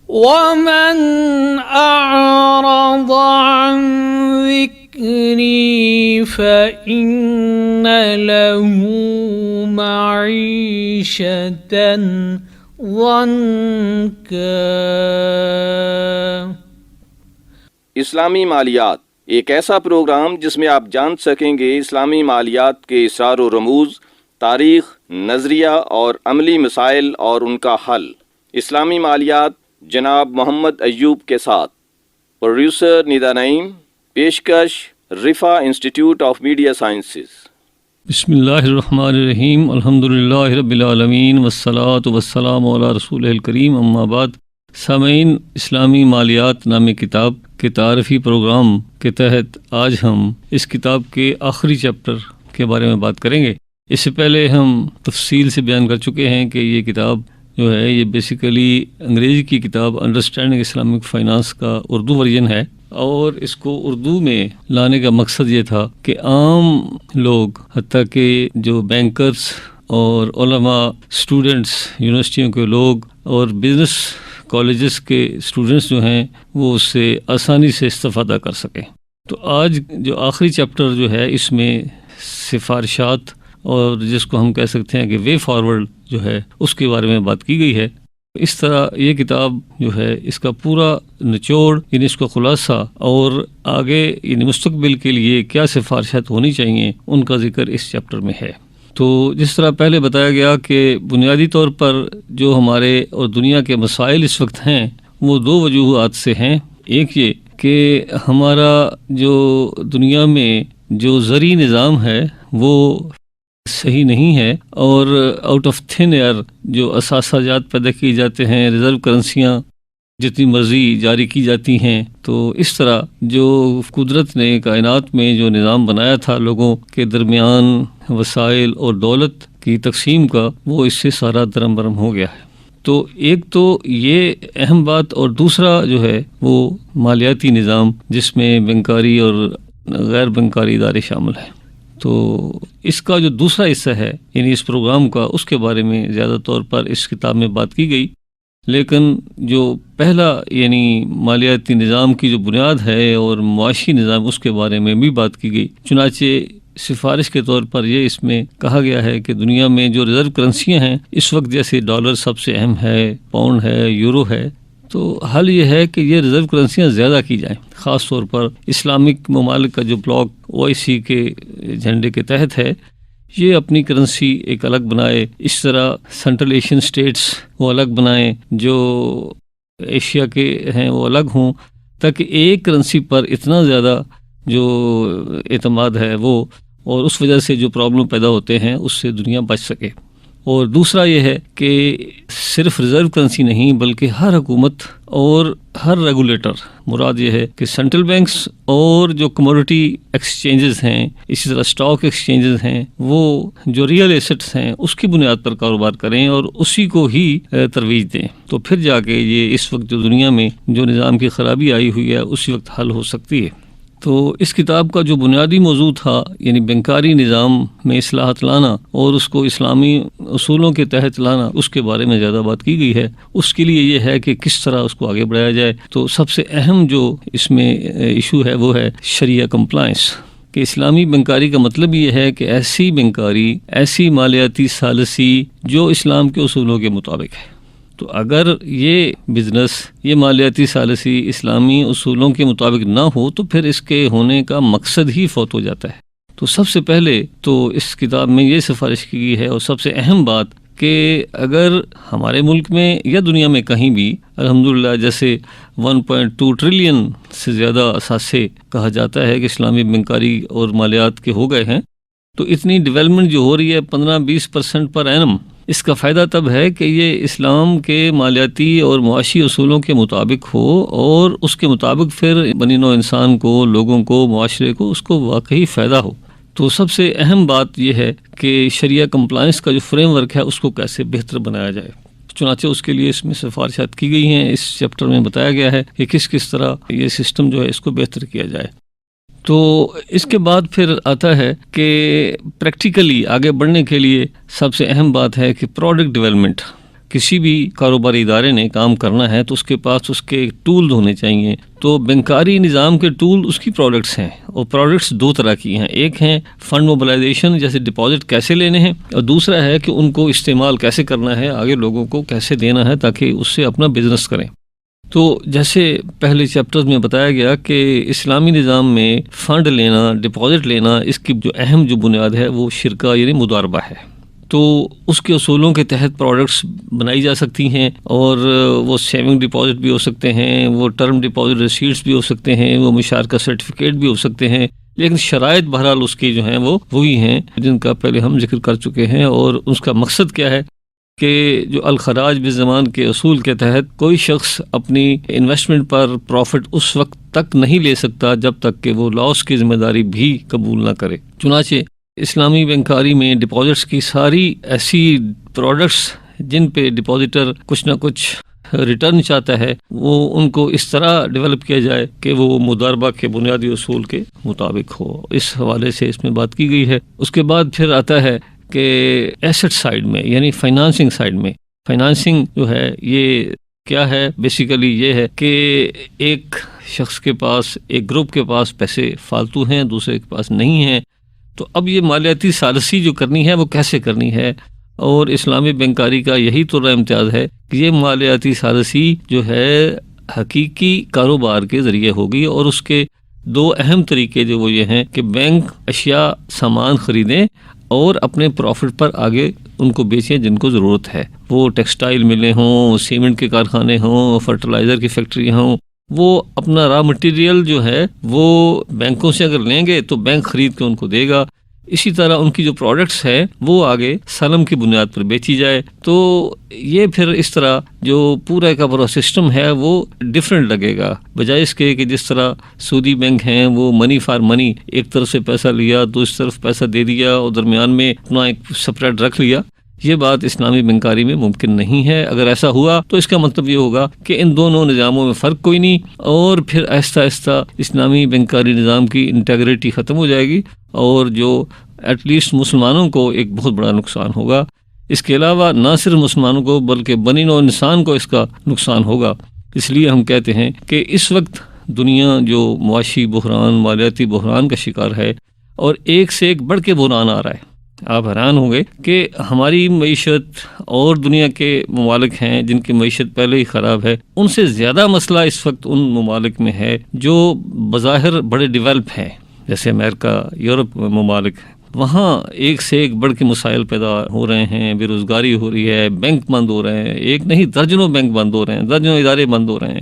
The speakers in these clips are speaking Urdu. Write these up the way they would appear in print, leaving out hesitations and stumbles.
ومن أعرض عن ذكري فإن له معيشة ضنكا۔ اسلامی مالیات ایک ایسا پروگرام جس میں آپ جان سکیں گے اسلامی مالیات کے اسرار و رموز، تاریخ، نظریہ اور عملی مسائل اور ان کا حل۔ اسلامی مالیات جناب محمد ایوب کے ساتھ، پروڈیوسر ندا نعیم، پیشکش رفا انسٹیٹیوٹ آف میڈیا سائنسز۔ بسم اللہ الرحمن الرحیم، الحمدللہ رب العالمین والصلاة والسلام علی رسول الکریم، اما بعد۔ سامعین، اسلامی مالیات نامی کتاب کے تعارفی پروگرام کے تحت آج ہم اس کتاب کے آخری چیپٹر کے بارے میں بات کریں گے۔ اس سے پہلے ہم تفصیل سے بیان کر چکے ہیں کہ یہ کتاب جو ہے یہ بیسیکلی انگریزی کی کتاب انڈرسٹینڈنگ اسلامک فائنانس کا اردو ورژن ہے، اور اس کو اردو میں لانے کا مقصد یہ تھا کہ عام لوگ، حتیٰ کہ جو بینکرز اور علماء، اسٹوڈنٹس، یونیورسٹیوں کے لوگ اور بزنس کالجز کے اسٹوڈنٹس جو ہیں وہ اس سے آسانی سے استفادہ کر سکیں۔ تو آج جو آخری چیپٹر جو ہے اس میں سفارشات اور جس کو ہم کہہ سکتے ہیں کہ وے فارورڈ جو ہے اس کے بارے میں بات کی گئی ہے۔ اس طرح یہ کتاب جو ہے اس کا پورا نچوڑ، یعنی اس کا خلاصہ اور آگے یعنی مستقبل کے لیے کیا سفارشات ہونی چاہیے ان کا ذکر اس چیپٹر میں ہے۔ تو جس طرح پہلے بتایا گیا کہ بنیادی طور پر جو ہمارے اور دنیا کے مسائل اس وقت ہیں وہ دو وجوہات سے ہیں۔ ایک یہ کہ ہمارا جو دنیا میں جو زرعی نظام ہے وہ صحیح نہیں ہے، اور آؤٹ آف تھن ایئر جو اثاثہ جات پیدا کیے جاتے ہیں، ریزرو کرنسیاں جتنی مرضی جاری کی جاتی ہیں، تو اس طرح جو قدرت نے کائنات میں جو نظام بنایا تھا لوگوں کے درمیان وسائل اور دولت کی تقسیم کا، وہ اس سے سارا درم برم ہو گیا ہے۔ تو ایک تو یہ اہم بات، اور دوسرا جو ہے وہ مالیاتی نظام جس میں بینکاری اور غیر بینکاری ادارے شامل ہیں۔ تو اس کا جو دوسرا حصہ ہے یعنی اس پروگرام کا، اس کے بارے میں زیادہ طور پر اس کتاب میں بات کی گئی، لیکن جو پہلا یعنی مالیاتی نظام کی جو بنیاد ہے اور معاشی نظام، اس کے بارے میں بھی بات کی گئی۔ چنانچہ سفارش کے طور پر یہ اس میں کہا گیا ہے کہ دنیا میں جو ریزرو کرنسیاں ہیں اس وقت، جیسے ڈالر سب سے اہم ہے، پاؤنڈ ہے، یورو ہے، تو حل یہ ہے کہ یہ ریزرو کرنسیاں زیادہ کی جائیں۔ خاص طور پر اسلامک ممالک کا جو بلاک OIC کے جھنڈے کے تحت ہے، یہ اپنی کرنسی ایک الگ بنائے۔ اس طرح سینٹرل ایشین سٹیٹس وہ الگ بنائیں، جو ایشیا کے ہیں وہ الگ ہوں، تاکہ ایک کرنسی پر اتنا زیادہ جو اعتماد ہے وہ، اور اس وجہ سے جو پرابلم پیدا ہوتے ہیں اس سے دنیا بچ سکے۔ اور دوسرا یہ ہے کہ صرف ریزرو کرنسی نہیں بلکہ ہر حکومت اور ہر ریگولیٹر، مراد یہ ہے کہ سینٹرل بینکس اور جو کموڈٹی ایکسچینجز ہیں، اسی طرح اسٹاک ایکسچینجز ہیں، وہ جو ریئل ایسٹس ہیں اس کی بنیاد پر کاروبار کریں اور اسی کو ہی ترویج دیں، تو پھر جا کے یہ اس وقت جو دنیا میں جو نظام کی خرابی آئی ہوئی ہے اسی وقت حل ہو سکتی ہے۔ تو اس کتاب کا جو بنیادی موضوع تھا یعنی بینکاری نظام میں اصلاحات لانا اور اس کو اسلامی اصولوں کے تحت لانا، اس کے بارے میں زیادہ بات کی گئی ہے۔ اس کے لیے یہ ہے کہ کس طرح اس کو آگے بڑھایا جائے۔ تو سب سے اہم جو اس میں ایشو ہے وہ ہے شریعہ کمپلائنس، کہ اسلامی بینکاری کا مطلب یہ ہے کہ ایسی بینکاری، ایسی مالیاتی ثالثی جو اسلام کے اصولوں کے مطابق ہے۔ تو اگر یہ بزنس، یہ مالیاتی ثالثی اسلامی اصولوں کے مطابق نہ ہو تو پھر اس کے ہونے کا مقصد ہی فوت ہو جاتا ہے۔ تو سب سے پہلے تو اس کتاب میں یہ سفارش کی گئی ہے، اور سب سے اہم بات کہ اگر ہمارے ملک میں یا دنیا میں کہیں بھی الحمدللہ جیسے 1.2 ٹریلین سے زیادہ اثاثے کہا جاتا ہے کہ اسلامی بینکاری اور مالیات کے ہو گئے ہیں، تو اتنی ڈیولپمنٹ جو ہو رہی ہے 15-20% پر اینم، اس کا فائدہ تب ہے کہ یہ اسلام کے مالیاتی اور معاشی اصولوں کے مطابق ہو، اور اس کے مطابق پھر بنی نوع انسان کو، لوگوں کو، معاشرے کو اس کو واقعی فائدہ ہو۔ تو سب سے اہم بات یہ ہے کہ شریعہ کمپلائنس کا جو فریم ورک ہے اس کو کیسے بہتر بنایا جائے۔ چنانچہ اس کے لیے اس میں سفارشات کی گئی ہیں، اس چیپٹر میں بتایا گیا ہے کہ کس طرح یہ سسٹم جو ہے اس کو بہتر کیا جائے۔ تو اس کے بعد پھر آتا ہے کہ پریکٹیکلی آگے بڑھنے کے لیے سب سے اہم بات ہے کہ پروڈکٹ ڈیولپمنٹ، کسی بھی کاروباری ادارے نے کام کرنا ہے تو اس کے پاس اس کے ٹول ہونے چاہیے. تو بینکاری نظام کے ٹول اس کی پروڈکٹس ہیں، اور پروڈکٹس دو طرح کی ہیں. ایک ہیں فنڈ موبلائزیشن، جیسے ڈپازٹ کیسے لینے ہیں، اور دوسرا ہے کہ ان کو استعمال کیسے کرنا ہے، آگے لوگوں کو کیسے دینا ہے تاکہ اس سے اپنا بزنس کریں. تو جیسے پہلے چیپٹرز میں بتایا گیا کہ اسلامی نظام میں فنڈ لینا، ڈپازٹ لینا، اس کی جو اہم جو بنیاد ہے وہ شرکہ یعنی مضاربہ ہے. تو اس کے اصولوں کے تحت پروڈکٹس بنائی جا سکتی ہیں، اور وہ سیونگ ڈپازٹ بھی ہو سکتے ہیں، وہ ٹرم ڈپازٹ ریسیٹس بھی ہو سکتے ہیں، وہ مشارکہ سرٹیفکیٹ بھی ہو سکتے ہیں. لیکن شرائط بہرحال اس کی جو ہیں وہ وہی ہیں جن کا پہلے ہم ذکر کر چکے ہیں. اور اس کا مقصد کیا ہے کہ جو الخراج بالزمان کے اصول کے تحت کوئی شخص اپنی انویسٹمنٹ پر پروفٹ اس وقت تک نہیں لے سکتا جب تک کہ وہ لاس کی ذمہ داری بھی قبول نہ کرے. چنانچہ اسلامی بینکاری میں ڈپازٹس کی ساری ایسی پروڈکٹس جن پہ ڈپازیٹر کچھ نہ کچھ ریٹرن چاہتا ہے، وہ ان کو اس طرح ڈیولپ کیا جائے کہ وہ مضاربہ کے بنیادی اصول کے مطابق ہو. اس حوالے سے اس میں بات کی گئی ہے. اس کے بعد پھر آتا ہے کہ ایسٹ سائڈ میں یعنی فائنانسنگ سائڈ میں، فائنانسنگ جو ہے یہ کیا ہے؟ بیسیکلی یہ ہے کہ ایک شخص کے پاس، ایک گروپ کے پاس پیسے فالتو ہیں، دوسرے کے پاس نہیں ہیں. تو اب یہ مالیاتی ثالثی جو کرنی ہے وہ کیسے کرنی ہے؟ اور اسلامی بینکاری کا یہی تو امتیاز ہے کہ یہ مالیاتی ثالثی جو ہے حقیقی کاروبار کے ذریعے ہوگی. اور اس کے دو اہم طریقے جو وہ یہ ہیں کہ بینک اشیاء سامان خریدیں اور اپنے پروفٹ پر آگے ان کو بیچیں جن کو ضرورت ہے. وہ ٹیکسٹائل ملیں ہوں، سیمنٹ کے کارخانے ہوں، فرٹیلائزر کی فیکٹریاں ہوں، وہ اپنا را مٹیریل جو ہے وہ بینکوں سے اگر لیں گے تو بینک خرید کے ان کو دے گا. اسی طرح ان کی جو پروڈکٹس ہیں وہ آگے سلم کی بنیاد پر بیچی جائے. تو یہ پھر اس طرح جو پورا کا پورا سسٹم ہے وہ ڈفرینٹ لگے گا، بجائے اس کے کہ جس طرح سودی بینک ہیں وہ منی فار منی، ایک طرف سے پیسہ لیا، دوسری طرف پیسہ دے دیا اور درمیان میں اپنا ایک سپریٹ رکھ لیا. یہ بات اسلامی بینکاری میں ممکن نہیں ہے. اگر ایسا ہوا تو اس کا مطلب یہ ہوگا کہ ان دونوں نظاموں میں فرق کوئی نہیں، اور پھر آہستہ آہستہ اسلامی بینکاری نظام کی انٹیگریٹی ختم ہو جائے گی، اور جو ایٹ لیسٹ مسلمانوں کو ایک بہت بڑا نقصان ہوگا. اس کے علاوہ نہ صرف مسلمانوں کو بلکہ بنی نوع انسان کو اس کا نقصان ہوگا. اس لیے ہم کہتے ہیں کہ اس وقت دنیا جو معاشی بحران، مالیاتی بحران کا شکار ہے، اور ایک سے ایک بڑھ کے بحران آ رہا ہے. آپ حیران ہوں گے کہ ہماری معیشت اور دنیا کے ممالک ہیں جن کی معیشت پہلے ہی خراب ہے، ان سے زیادہ مسئلہ اس وقت ان ممالک میں ہے جو بظاہر بڑے ڈیولپ ہیں، جیسے امریکہ، یورپ ممالک. وہاں ایک سے ایک بڑھ کے مسائل پیدا ہو رہے ہیں، بے روزگاری ہو رہی ہے، بینک بند ہو رہے ہیں، ایک نہیں درجنوں بینک بند ہو رہے ہیں، درجنوں ادارے بند ہو رہے ہیں.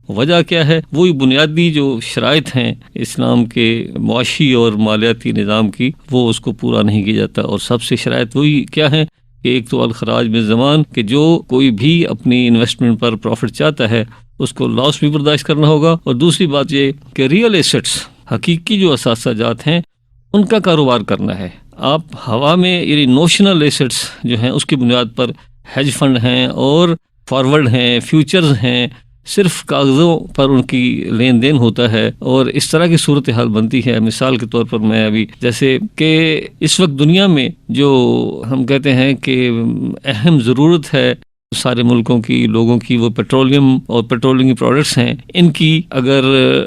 وجہ کیا ہے؟ وہی بنیادی جو شرائط ہیں اسلام کے معاشی اور مالیاتی نظام کی، وہ اس کو پورا نہیں کیا جاتا. اور سب سے شرائط وہی کیا ہے کہ ایک تو الخراج بالزمان، کہ جو کوئی بھی اپنی انویسٹمنٹ پر پروفٹ چاہتا ہے اس کو لاس بھی برداشت کرنا ہوگا. اور دوسری بات یہ کہ ریئل ایسٹس، حقیقی جو اثاثہ جات ہیں، ان کا کاروبار کرنا ہے. آپ ہوا میں یعنی نوشنل ایسٹس جو ہیں اس کی بنیاد پر ہیج فنڈ ہیں اور فارورڈ ہیں، فیوچرز ہیں، صرف کاغذوں پر ان کی لین دین ہوتا ہے، اور اس طرح کی صورتحال بنتی ہے. مثال کے طور پر میں ابھی جیسے کہ اس وقت دنیا میں جو ہم کہتے ہیں کہ اہم ضرورت ہے سارے ملکوں کی، لوگوں کی، وہ پیٹرولیم اور پیٹرولیم کی پروڈکٹس ہیں. ان کی اگر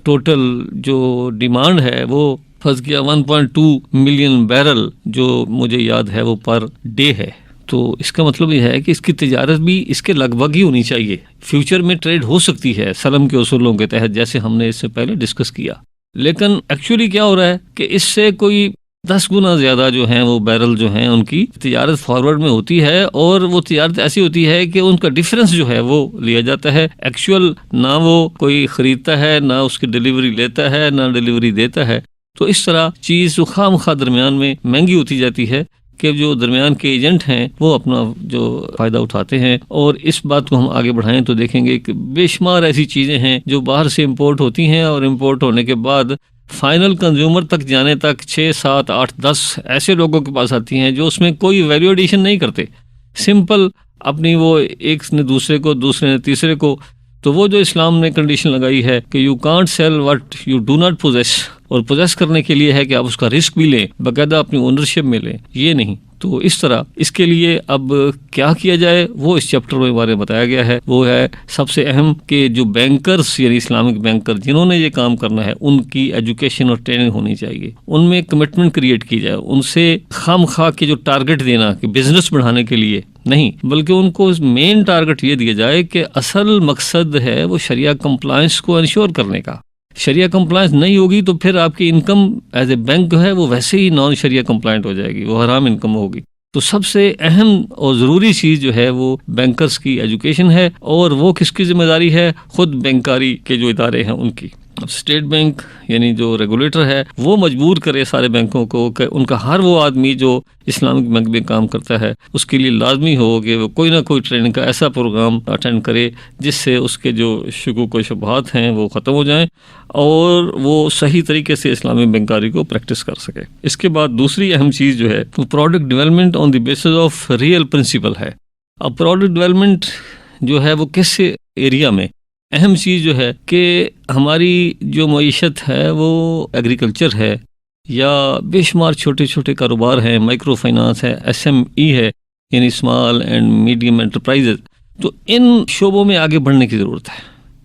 ٹوٹل جو ڈیمانڈ ہے وہ فرض کیا 1.2 ملین بیرل جو مجھے یاد ہے وہ پر ڈے ہے. تو اس کا مطلب یہ ہے کہ اس کی تجارت بھی اس کے لگ بھگ ہی ہونی چاہیے. فیوچر میں ٹریڈ ہو سکتی ہے سلم کے اصولوں کے تحت، جیسے ہم نے اس سے پہلے ڈسکس کیا. لیکن ایکچولی کیا ہو رہا ہے کہ اس سے کوئی 10 گنا زیادہ جو ہیں وہ بیرل جو ہیں ان کی تجارت فارورڈ میں ہوتی ہے، اور وہ تجارت ایسی ہوتی ہے کہ ان کا ڈیفرنس جو ہے وہ لیا جاتا ہے. ایکچوئل نہ وہ کوئی خریدتا ہے، نہ اس کی ڈیلیوری لیتا ہے، نہ ڈیلیوری دیتا ہے. تو اس طرح چیز خواہ مخواہ درمیان میں مہنگی ہوتی جاتی ہے کہ جو درمیان کے ایجنٹ ہیں وہ اپنا جو فائدہ اٹھاتے ہیں. اور اس بات کو ہم آگے بڑھائیں تو دیکھیں گے کہ بے شمار ایسی چیزیں ہیں جو باہر سے امپورٹ ہوتی ہیں، اور امپورٹ ہونے کے بعد فائنل کنزیومر تک جانے تک 6، 7، 8، 10 ایسے لوگوں کے پاس آتی ہیں جو اس میں کوئی ویلیو ایڈیشن نہیں کرتے، سمپل اپنی وہ ایک نے دوسرے کو، دوسرے نے تیسرے کو. تو وہ جو اسلام نے کنڈیشن لگائی ہے کہ you can't sell what you do not possess, اور پوزیس کرنے کے لیے ہے کہ آپ اس کا رسک بھی لیں، باقاعدہ اپنی اونرشپ میں لیں. یہ نہیں، تو اس طرح اس کے لیے اب کیا کیا جائے وہ اس چیپٹر میں بارے بتایا گیا ہے. وہ ہے سب سے اہم کہ جو بینکرز یعنی اسلامک بینکر جنہوں نے یہ کام کرنا ہے ان کی ایجوکیشن اور ٹریننگ ہونی چاہیے, ان میں کمٹمنٹ کریٹ کی جائے, ان سے خام خواہ کے جو ٹارگٹ دینا کہ بزنس بڑھانے کے لیے نہیں, بلکہ ان کو مین ٹارگٹ یہ دیا جائے کہ اصل مقصد ہے وہ شریعہ کمپلائنس کو انشور کرنے کا. شریعہ کمپلائنس نہیں ہوگی تو پھر آپ کی انکم ایز اے بینک جو ہے وہ ویسے ہی نان شریعہ کمپلائنٹ ہو جائے گی, وہ حرام انکم ہوگی. تو سب سے اہم اور ضروری چیز جو ہے وہ بینکرز کی ایجوکیشن ہے, اور وہ کس کی ذمہ داری ہے؟ خود بینکاری کے جو ادارے ہیں ان کی. اسٹیٹ بینک یعنی جو ریگولیٹر ہے وہ مجبور کرے سارے بینکوں کو کہ ان کا ہر وہ آدمی جو اسلامک بینک میں کام کرتا ہے اس کے لیے لازمی ہو کہ وہ کوئی نہ کوئی ٹریننگ کا ایسا پروگرام اٹینڈ کرے جس سے اس کے جو شکوک و شبہات ہیں وہ ختم ہو جائیں اور وہ صحیح طریقے سے اسلامی بینکاری کو پریکٹس کر سکے. اس کے بعد دوسری اہم چیز جو ہے وہ product development on the basis of real principle ہے. اب پروڈکٹ ڈیولپمنٹ جو ہے وہ کس ایریا میں؟ اہم چیز جو ہے کہ ہماری جو معیشت ہے وہ ایگریکلچر ہے یا بے شمار چھوٹے چھوٹے کاروبار ہیں, مائکرو فائنانس ہے, SME ہے یعنی اسمال اینڈ میڈیم انٹرپرائزز. تو ان شعبوں میں آگے بڑھنے کی ضرورت ہے.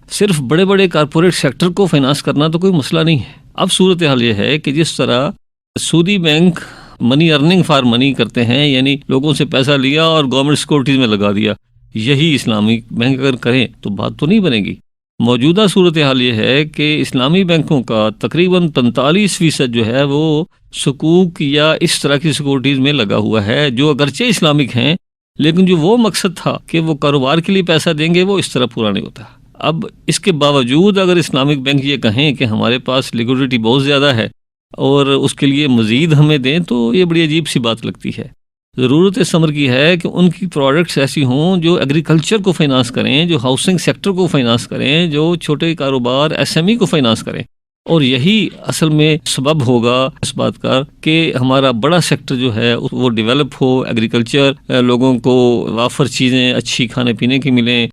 صرف بڑے بڑے کارپوریٹ سیکٹر کو فائنانس کرنا تو کوئی مسئلہ نہیں ہے. اب صورتحال یہ ہے کہ جس طرح سودی bank money earning for money کرتے ہیں, یعنی لوگوں سے پیسہ لیا اور گورنمنٹ سیکورٹیز میں لگا دیا, یہی اسلامی بینک اگر کریں تو بات تو نہیں بنے گی. موجودہ صورتحال یہ ہے کہ اسلامی بینکوں کا تقریباً 45% جو ہے وہ سکوک یا اس طرح کی سیکورٹیز میں لگا ہوا ہے جو اگرچہ اسلامک ہیں لیکن جو وہ مقصد تھا کہ وہ کاروبار کے لیے پیسہ دیں گے وہ اس طرح پورا نہیں ہوتا. اب اس کے باوجود اگر اسلامک بینک یہ کہیں کہ ہمارے پاس لیکوڈیٹی بہت زیادہ ہے اور اس کے لیے مزید ہمیں دیں تو یہ بڑی عجیب سی بات لگتی ہے. ضرورت اس امر کی ہے کہ ان کی پروڈکٹس ایسی ہوں جو ایگریکلچر کو فائنانس کریں, جو ہاؤسنگ سیکٹر کو فائنانس کریں, جو چھوٹے کاروبار SME کو فائنانس کریں. اور یہی اصل میں سبب ہوگا اس بات کا کہ ہمارا بڑا سیکٹر جو ہے وہ ڈیولپ ہو. ایگریکلچر, لوگوں کو وافر چیزیں اچھی کھانے پینے کی ملیں,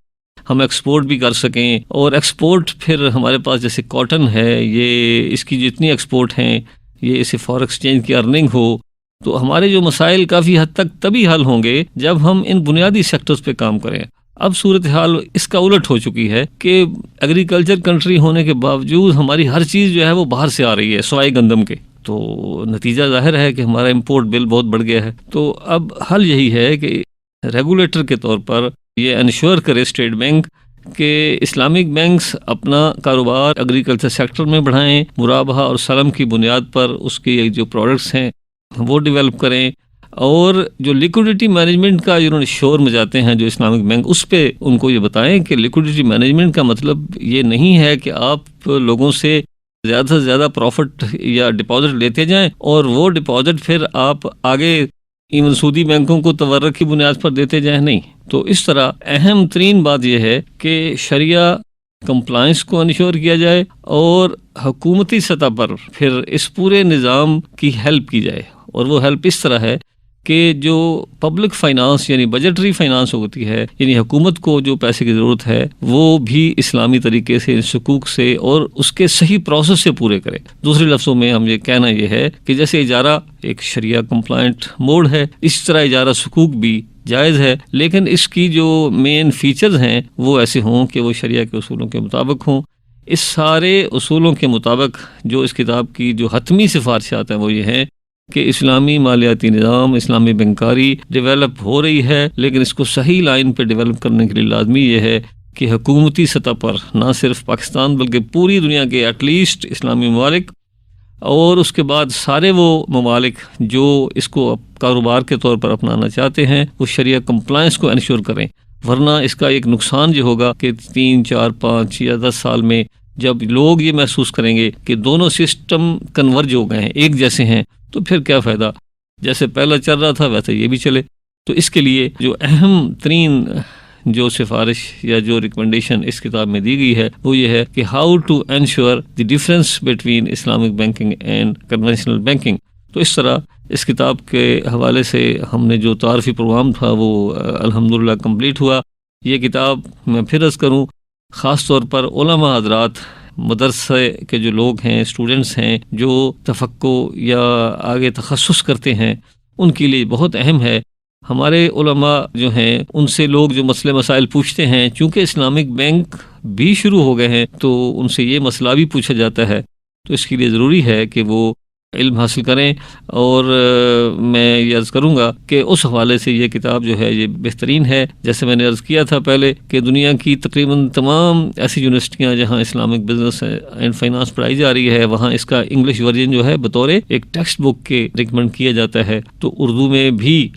ہم ایکسپورٹ بھی کر سکیں, اور ایکسپورٹ پھر ہمارے پاس جیسے کاٹن ہے, یہ اس کی جتنی ایکسپورٹ ہیں یہ اسے فار ایکسچینج کی ارننگ ہو. تو ہمارے جو مسائل کافی حد تک تبھی حل ہوں گے جب ہم ان بنیادی سیکٹرز پہ کام کریں. اب صورتحال اس کا الٹ ہو چکی ہے کہ ایگریکلچر کنٹری ہونے کے باوجود ہماری ہر چیز جو ہے وہ باہر سے آ رہی ہے سوائے گندم کے. تو نتیجہ ظاہر ہے کہ ہمارا امپورٹ بل بہت بڑھ گیا ہے. تو اب حل یہی ہے کہ ریگولیٹر کے طور پر یہ انشور کرے اسٹیٹ بینک کہ اسلامک بینکس اپنا کاروبار ایگریکلچر سیکٹر میں بڑھائیں, مرابحہ اور سلم کی بنیاد پر اس کی جو پروڈکٹس ہیں وہ ڈیولپ کریں, اور جو لیکوڈیٹی مینجمنٹ کا جنہوں نے شور مچاتے ہیں جو اسلامک بینک, اس پہ ان کو یہ بتائیں کہ لیکوڈیٹی مینجمنٹ کا مطلب یہ نہیں ہے کہ آپ لوگوں سے زیادہ سے زیادہ پروفٹ یا ڈپازٹ لیتے جائیں اور وہ ڈپازٹ پھر آپ آگے ایون سودی بینکوں کو تورق کی بنیاد پر دیتے جائیں. نہیں. تو اس طرح اہم ترین بات یہ ہے کہ شریعہ کمپلائنس کو انشور کیا جائے اور حکومتی سطح پر پھر اس پورے نظام کی ہیلپ کی جائے. اور وہ ہیلپ اس طرح ہے کہ جو پبلک فائنانس یعنی بجٹری فائنانس ہوتی ہے, یعنی حکومت کو جو پیسے کی ضرورت ہے وہ بھی اسلامی طریقے سے سکوک سے اور اس کے صحیح پروسیس سے پورے کرے. دوسرے لفظوں میں ہم یہ کہنا یہ ہے کہ جیسے اجارہ ایک شریعہ کمپلائنٹ موڈ ہے, اس طرح اجارہ سکوک بھی جائز ہے, لیکن اس کی جو مین فیچرز ہیں وہ ایسے ہوں کہ وہ شریعہ کے اصولوں کے مطابق ہوں. اس سارے اصولوں کے مطابق جو اس کتاب کی جو حتمی سفارشات ہیں وہ یہ ہیں کہ اسلامی مالیاتی نظام, اسلامی بینکاری ڈیولپ ہو رہی ہے, لیکن اس کو صحیح لائن پہ ڈیولپ کرنے کے لیے لازمی یہ ہے کہ حکومتی سطح پر نہ صرف پاکستان بلکہ پوری دنیا کے ایٹ لیسٹ اسلامی ممالک اور اس کے بعد سارے وہ ممالک جو اس کو کاروبار کے طور پر اپنانا چاہتے ہیں وہ شریعہ کمپلائنس کو انشور کریں. ورنہ اس کا ایک نقصان یہ ہوگا کہ 3, 4, 5 یا 10 سال میں جب لوگ یہ محسوس کریں گے کہ دونوں سسٹم کنورج ہو گئے ہیں, ایک جیسے ہیں, تو پھر کیا فائدہ, جیسے پہلا چل رہا تھا ویسے یہ بھی چلے. تو اس کے لیے جو اہم ترین جو سفارش یا جو ریکمنڈیشن اس کتاب میں دی گئی ہے وہ یہ ہے کہ how to ensure the difference between Islamic banking and conventional banking. تو اس طرح اس کتاب کے حوالے سے ہم نے جو تعارفی پروگرام تھا وہ الحمدللہ کمپلیٹ ہوا. یہ کتاب میں پھر عرض کروں خاص طور پر علماء حضرات, مدرسے کے جو لوگ ہیں, اسٹوڈنٹس ہیں جو تفقہ یا آگے تخصص کرتے ہیں, ان کے لیے بہت اہم ہے۔ ہمارے علماء جو ہیں ان سے لوگ جو مسئلے مسائل پوچھتے ہیں، چونکہ اسلامک بینک بھی شروع ہو گئے ہیں تو ان سے یہ مسئلہ بھی پوچھا جاتا ہے، تو اس کے لیے ضروری ہے کہ وہ علم حاصل کریں۔ اور میں یہ عرض کروں گا کہ اس حوالے سے یہ کتاب جو ہے یہ بہترین ہے۔ جیسے میں نے عرض کیا تھا پہلے کہ دنیا کی تقریباً تمام ایسی یونیورسٹیاں جہاں اسلامک بزنس اینڈ فائنانس پڑھائی جا رہی ہے، وہاں اس کا انگلش ورژن جو ہے بطور ایک ٹیکسٹ بک کے ریکمنڈ کیا جاتا ہے۔ تو اردو میں بھی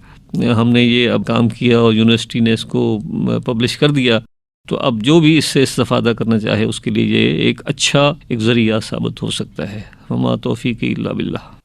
ہم نے یہ اب کام کیا اور یونیورسٹی نے اس کو پبلش کر دیا، تو اب جو بھی اس سے استفادہ کرنا چاہے اس کے لیے یہ ایک اچھا ایک ذریعہ ثابت ہو سکتا ہے۔ وما توفیقی الا باللہ۔